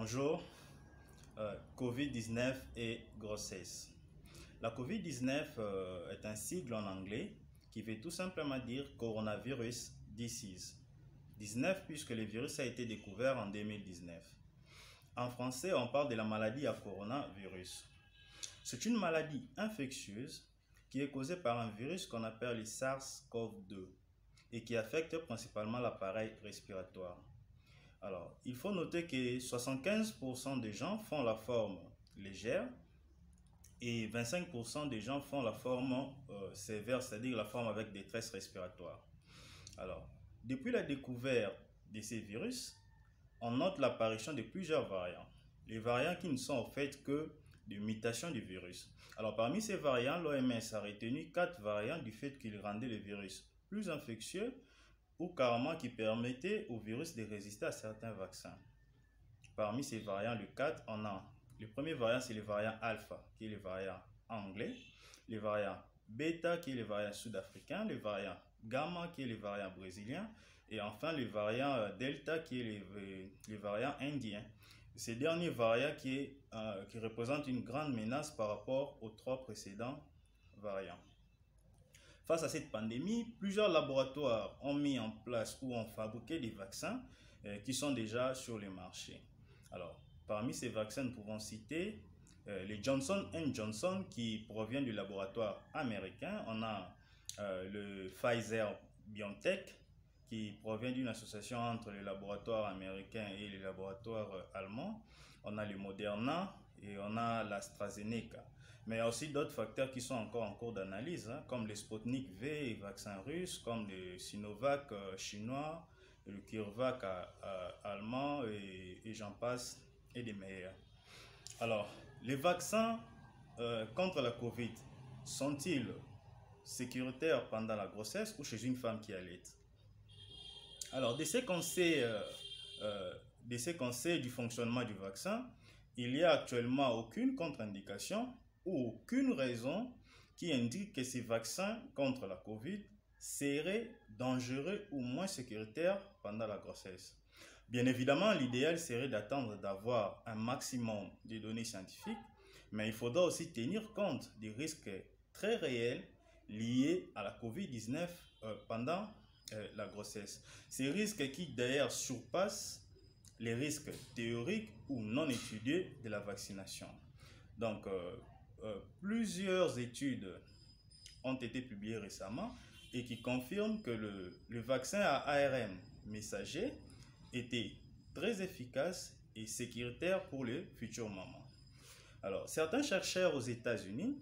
Bonjour, Covid-19 et grossesse. La Covid-19 est un sigle en anglais qui veut tout simplement dire Coronavirus Disease. 19 puisque le virus a été découvert en 2019. En français, on parle de la maladie à coronavirus. C'est une maladie infectieuse qui est causée par un virus qu'on appelle le SARS-CoV-2 et qui affecte principalement l'appareil respiratoire. Alors, il faut noter que 75% des gens font la forme légère et 25% des gens font la forme sévère, c'est-à-dire la forme avec détresse respiratoire. Alors, depuis la découverte de ces virus, on note l'apparition de plusieurs variants. Les variants qui ne sont en fait que de mutations du virus. Alors, parmi ces variants, l'OMS a retenu 4 variants du fait qu'ils rendaient le virus plus infectieux ou carrément qui permettait au virus de résister à certains vaccins. Parmi ces variants, le 4, on a le premier variant, c'est le variant alpha, qui est le variant anglais, le variant bêta, qui est le variant sud-africain, le variant gamma, qui est le variant brésilien, et enfin le variant delta, qui est le variant indien. Ces derniers variants qui représentent une grande menace par rapport aux 3 précédents variants. Face à cette pandémie, plusieurs laboratoires ont mis en place ou ont fabriqué des vaccins qui sont déjà sur le marché. Alors, parmi ces vaccins, nous pouvons citer les Johnson & Johnson qui provient du laboratoire américain. On a le Pfizer-BioNTech qui provient d'une association entre les laboratoires américains et les laboratoires allemands. On a le Moderna et on a l'AstraZeneca. Mais il y a aussi d'autres facteurs qui sont encore en cours d'analyse, comme les Sputnik V et vaccins russes, comme le Sinovac chinois, le CureVac allemand et j'en passe, et des meilleurs. Alors, les vaccins contre la Covid sont-ils sécuritaires pendant la grossesse ou chez une femme qui allaite? Alors, de ce qu'on sait du fonctionnement du vaccin, il n'y a actuellement aucune contre-indication ou aucune raison qui indique que ces vaccins contre la Covid seraient dangereux ou moins sécuritaires pendant la grossesse. Bien évidemment, l'idéal serait d'attendre d'avoir un maximum de données scientifiques, mais il faudra aussi tenir compte des risques très réels liés à la Covid-19 pendant la grossesse. Ces risques qui d'ailleurs surpassent les risques théoriques ou non étudiés de la vaccination. Donc, plusieurs études ont été publiées récemment et qui confirment que le vaccin à ARN messager était très efficace et sécuritaire pour les futures mamans. Alors, certains chercheurs aux États-Unis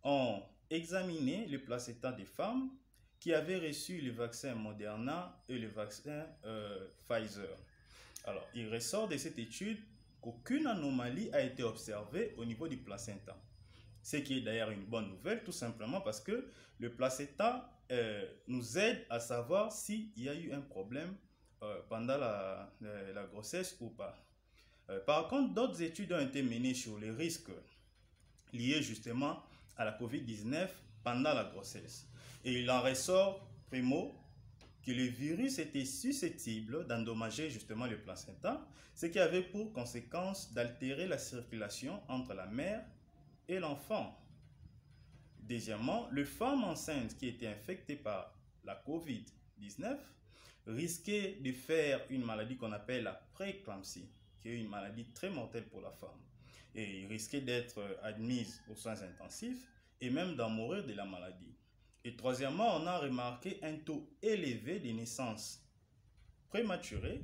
ont examiné les placentas des femmes qui avaient reçu le vaccin Moderna et le vaccin Pfizer. Alors, il ressort de cette étude qu'aucune anomalie a été observée au niveau du placenta. Ce qui est d'ailleurs une bonne nouvelle, tout simplement parce que le placenta nous aide à savoir s'il y a eu un problème pendant la grossesse ou pas. Par contre, d'autres études ont été menées sur les risques liés justement à la COVID-19 pendant la grossesse. Et il en ressort, primo, que le virus était susceptible d'endommager justement le placenta, ce qui avait pour conséquence d'altérer la circulation entre la mère et l'enfant. Deuxièmement, les femmes enceintes qui étaient infectées par la COVID-19 risquaient de faire une maladie qu'on appelle la prééclampsie, qui est une maladie très mortelle pour la femme. Et ils risquaient d'être admises aux soins intensifs et même d'en mourir de la maladie. Et troisièmement, on a remarqué un taux élevé de naissances prématurées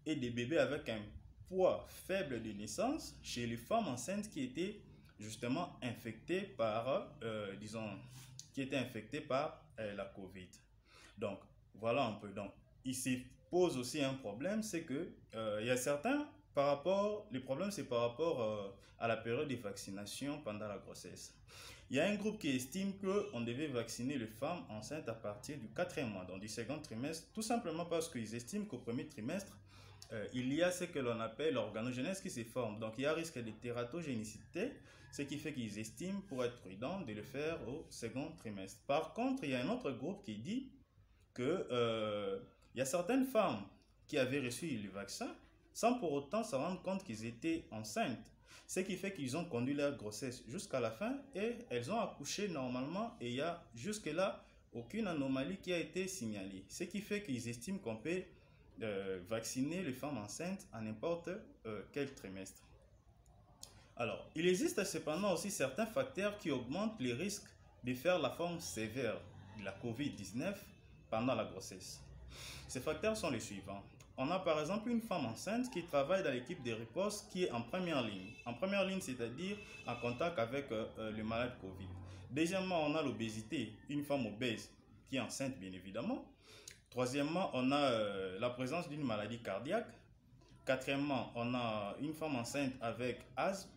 et des bébés avec un poids faible de naissance chez les femmes enceintes qui étaient justement infectées par, la COVID. Donc, voilà un peu. Donc, il se pose aussi un problème, c'est que il y a certains, les problèmes c'est par rapport à la période de vaccination pendant la grossesse. Il y a un groupe qui estime qu'on devait vacciner les femmes enceintes à partir du 4e mois, donc du second trimestre, tout simplement parce qu'ils estiment qu'au premier trimestre, il y a ce que l'on appelle l'organogenèse qui se forme. Donc, il y a risque de tératogénicité, ce qui fait qu'ils estiment pour être prudent de le faire au second trimestre. Par contre, il y a un autre groupe qui dit que il y a certaines femmes qui avaient reçu le vaccin sans pour autant se rendre compte qu'ils étaient enceintes. Ce qui fait qu'ils ont conduit leur grossesse jusqu'à la fin et elles ont accouché normalement et il y a jusque-là aucune anomalie qui a été signalée. Ce qui fait qu'ils estiment qu'on peut vacciner les femmes enceintes à n'importe quel trimestre. Alors, il existe cependant aussi certains facteurs qui augmentent les risques de faire la forme sévère de la COVID-19 pendant la grossesse. Ces facteurs sont les suivants. On a par exemple une femme enceinte qui travaille dans l'équipe de riposte qui est en première ligne. En première ligne, c'est-à-dire en contact avec le malade Covid. Deuxièmement, on a l'obésité, une femme obèse qui est enceinte bien évidemment. Troisièmement, on a la présence d'une maladie cardiaque. Quatrièmement, on a une femme enceinte avec asthme.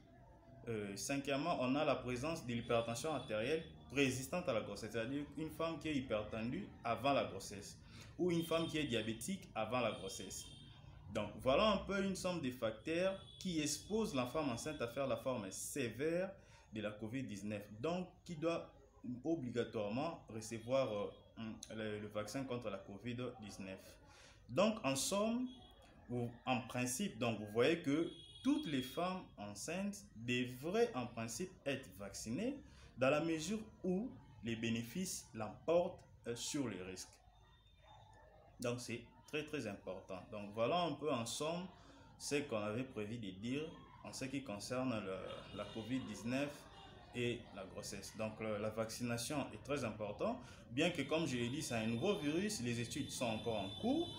Cinquièmement, on a la présence de l'hypertension artérielle préexistante à la grossesse, c'est-à-dire une femme qui est hypertendue avant la grossesse ou une femme qui est diabétique avant la grossesse. Donc voilà un peu une somme de facteurs qui exposent la femme enceinte à faire la forme sévère de la COVID-19, donc qui doit obligatoirement recevoir le vaccin contre la COVID-19. Donc en somme, en principe, donc vous voyez que toutes les femmes enceintes devraient en principe être vaccinées dans la mesure où les bénéfices l'emportent sur les risques. Donc c'est très important. Donc voilà un peu en somme ce qu'on avait prévu de dire en ce qui concerne la COVID-19 et la grossesse. Donc la vaccination est très importante, bien que comme je l'ai dit, c'est un nouveau virus, les études sont encore en cours.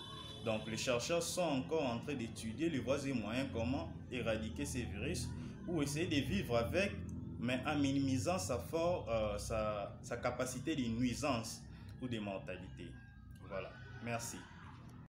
Donc les chercheurs sont encore en train d'étudier les voies et moyens comment éradiquer ces virus ou essayer de vivre avec, mais en minimisant sa capacité de nuisance ou de mortalité. Voilà, merci.